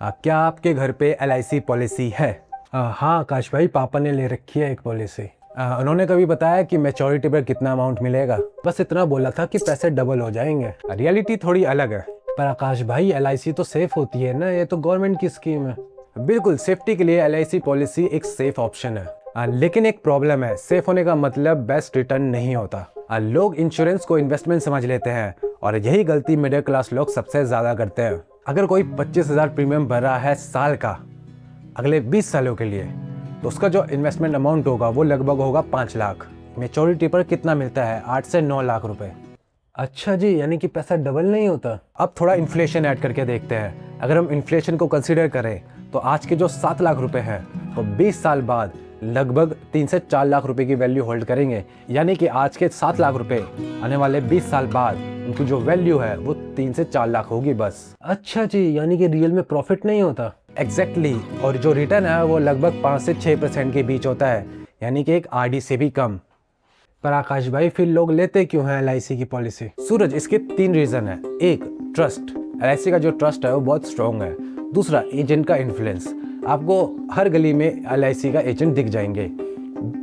क्या आपके घर पे LIC पॉलिसी है? हाँ आकाश भाई, पापा ने ले रखी है एक पॉलिसी। उन्होंने कभी बताया कि मैच्योरिटी पर कितना अमाउंट मिलेगा? बस इतना बोला था कि पैसे डबल हो जाएंगे। रियलिटी थोड़ी अलग है। पर आकाश भाई, LIC तो सेफ होती है ना, ये तो गवर्नमेंट की स्कीम है। बिल्कुल, सेफ्टी के लिए LIC पॉलिसी एक सेफ ऑप्शन है। लेकिन एक प्रॉब्लम है, सेफ होने का मतलब बेस्ट रिटर्न नहीं होता। लोग इंश्योरेंस को इन्वेस्टमेंट समझ लेते हैं और यही गलती मिडिल क्लास लोग सबसे ज्यादा करते हैं। अगर कोई 25,000 प्रीमियम भर रहा है साल का अगले 20 सालों के लिए, तो उसका जो इन्वेस्टमेंट अमाउंट होगा वो लगभग होगा 5 लाख। मेच्योरिटी पर कितना मिलता है? 8 से 9 लाख रुपए। अच्छा जी, यानी कि पैसा डबल नहीं होता। अब थोड़ा इन्फ्लेशन ऐड करके देखते हैं। अगर हम इन्फ्लेशन को कंसीडर करें तो आज के जो 7 लाख रुपए हैं तो 20 साल बाद लगभग 3 से 4 लाख रुपए की वैल्यू होल्ड करेंगे। यानी कि आज के 7 लाख रुपए आने वाले 20 साल बाद उनकी जो वैल्यू है वो 3 से 4 लाख होगी बस। अच्छा जी, यानी कि रियल में प्रॉफिट नहीं होता। एग्जैक्टली। और जो रिटर्न है वो लगभग 5 से 6% के बीच होता है, यानी कि एक RD से भी कम। पर आकाश भाई, फिर लोग लेते क्यों हैं LIC की पॉलिसी? सूरज, इसके 3 रीजन है। एक, ट्रस्ट। LIC का जो ट्रस्ट है वो बहुत स्ट्रॉन्ग है। दूसरा, एजेंट का इन्फ्लुएंस। आपको हर गली में LIC का एजेंट दिख जाएंगे।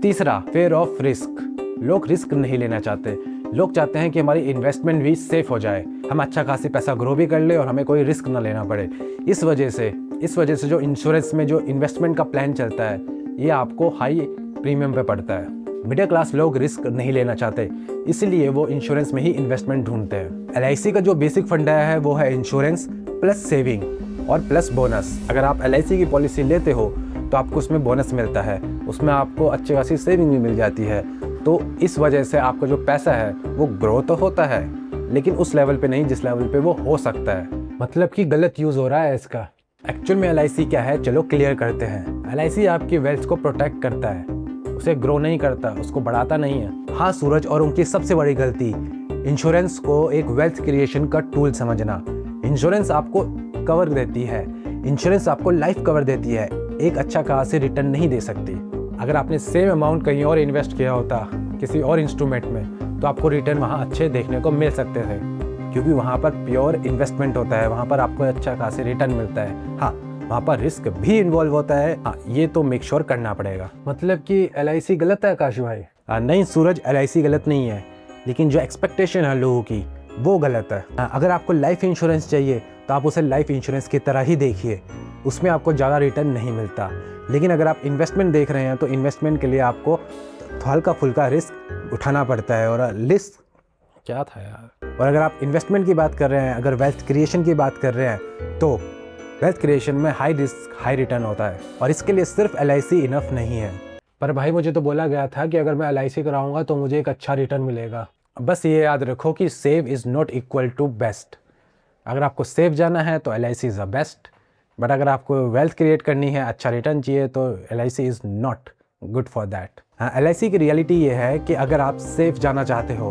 तीसरा, फेयर ऑफ रिस्क। लोग रिस्क नहीं लेना चाहते। लोग चाहते हैं कि हमारी इन्वेस्टमेंट भी सेफ हो जाए, हम अच्छा खासी पैसा ग्रो भी कर ले और हमें कोई रिस्क ना लेना पड़े। इस वजह से जो इंश्योरेंस में जो इन्वेस्टमेंट का प्लान चलता है ये आपको हाई प्रीमियम पे पड़ता है। मिडिल क्लास लोग रिस्क नहीं लेना चाहते, इसलिए वो इंश्योरेंस में ही इन्वेस्टमेंट ढूंढते हैं। LIC का जो बेसिक फंडा है वो है इंश्योरेंस प्लस सेविंग और प्लस बोनस। अगर आप LIC की पॉलिसी लेते हो तो आपको उसमें बोनस मिलता है, उसमें आपको अच्छी खासी सेविंग भी मिल जाती है। तो इस वजह से आपका जो पैसा है वो ग्रो तो होता है, लेकिन उस लेवल पे नहीं जिस लेवल पे वो हो सकता है। मतलब कि गलत यूज हो रहा है इसका। एक्चुअल में LIC क्या है, चलो क्लियर करते हैं। LIC आपकी वेल्थ को प्रोटेक्ट करता है, उसे ग्रो नहीं करता, उसको बढ़ाता नहीं है। हाँ सूरज, और उनकी सबसे बड़ी गलती इंश्योरेंस को एक वेल्थ क्रिएशन का टूल समझना। इंश्योरेंस आपको कवर देती है, इंश्योरेंस आपको लाइफ कवर देती है, एक अच्छा खासा रिटर्न नहीं दे सकती। अगर आपने सेम अमाउंट कहीं और इन्वेस्ट किया होता किसी और इंस्ट्रूमेंट में तो आपको रिटर्न वहाँ अच्छे देखने को मिल सकते थे, क्योंकि वहाँ पर प्योर इन्वेस्टमेंट होता है, वहाँ पर आपको अच्छा खासा रिटर्न मिलता है। हाँ, वहाँ पर रिस्क भी इन्वॉल्व होता है। हाँ, ये तो मेक श्योर करना पड़ेगा। मतलब कि LIC गलत है आकाश भाई? नहीं सूरज, LIC गलत नहीं है, लेकिन जो एक्सपेक्टेशन है लोगों की वो गलत है। अगर आपको लाइफ इंश्योरेंस चाहिए तो आप उसे लाइफ इंश्योरेंस की तरह ही देखिए, उसमें आपको ज़्यादा रिटर्न नहीं मिलता। लेकिन अगर आप इन्वेस्टमेंट देख रहे हैं तो इन्वेस्टमेंट के लिए आपको हल्का फुल्का रिस्क उठाना पड़ता है। और लिस्ट क्या था यार। और अगर आप इन्वेस्टमेंट की बात कर रहे हैं, अगर वेल्थ क्रिएशन की बात कर रहे हैं, तो वेल्थ क्रिएशन में हाई रिस्क हाई रिटर्न होता है और इसके लिए सिर्फ LIC इनफ नहीं है। पर भाई, मुझे तो बोला गया था कि अगर मैं LIC कराऊंगा तो मुझे एक अच्छा रिटर्न मिलेगा। बस ये याद रखो कि save is not equal to best. अगर आपको सेव जाना है तो LIC is the best, but अगर आपको वेल्थ क्रिएट करनी है, अच्छा रिटर्न चाहिए, तो LIC is not good for that. हाँ, LIC की रियलिटी ये है कि अगर आप सेफ जाना चाहते हो,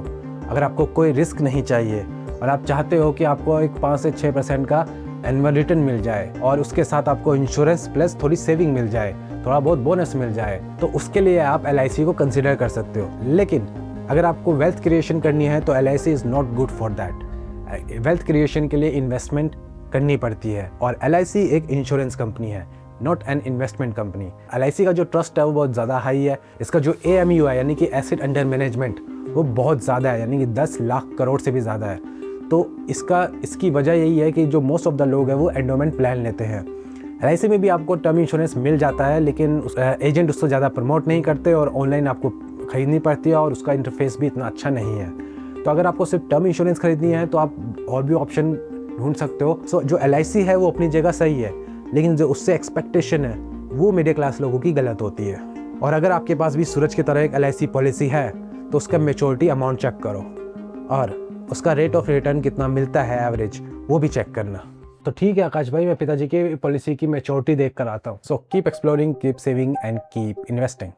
अगर आपको कोई रिस्क नहीं चाहिए और आप चाहते हो कि आपको एक 5 से 6% का एनुअल रिटर्न मिल जाए और उसके साथ आपको इंश्योरेंस प्लस थोड़ी सेविंग मिल जाए, थोड़ा बहुत बोनस मिल जाए, तो उसके लिए आप LIC को कंसिडर कर सकते हो। लेकिन अगर आपको वेल्थ क्रिएशन करनी है तो LIC is not good for that. Wealth creation के लिए इन्वेस्टमेंट करनी पड़ती है और LIC एक इंश्योरेंस कंपनी है, not an investment company. LIC का जो ट्रस्ट है वो बहुत ज़्यादा हाई है। इसका जो AMU है यानी कि एसेट अंडर मैनेजमेंट वो बहुत ज़्यादा है, यानी कि 10 लाख करोड़ से भी ज़्यादा है। तो इसकी वजह यही है कि जो मोस्ट ऑफ द लोग हैं वो एंडोमेंट प्लान लेते हैं। LIC में भी आपको टर्म इंश्योरेंस मिल जाता है, लेकिन एजेंट उसको ज़्यादा प्रमोट नहीं करते और ऑनलाइन आपको खरीदनी पड़ती है और उसका इंटरफेस भी इतना अच्छा नहीं है। तो अगर आपको सिर्फ टर्म इंश्योरेंस खरीदनी है तो आप और भी ऑप्शन ढूंढ सकते हो। सो जो LIC है वो अपनी जगह सही है, लेकिन जो उससे एक्सपेक्टेशन है वो मिडिल क्लास लोगों की गलत होती है। और अगर आपके पास भी सूरज की तरह एक LIC पॉलिसी है तो उसका मेच्योरिटी अमाउंट चेक करो और उसका रेट ऑफ रिटर्न कितना मिलता है एवरेज, वो भी चेक करना। तो ठीक है आकाश भाई, मैं पिताजी की पॉलिसी की मेच्योरिटी देख कर आता हूँ। So keep exploring, keep saving and keep investing.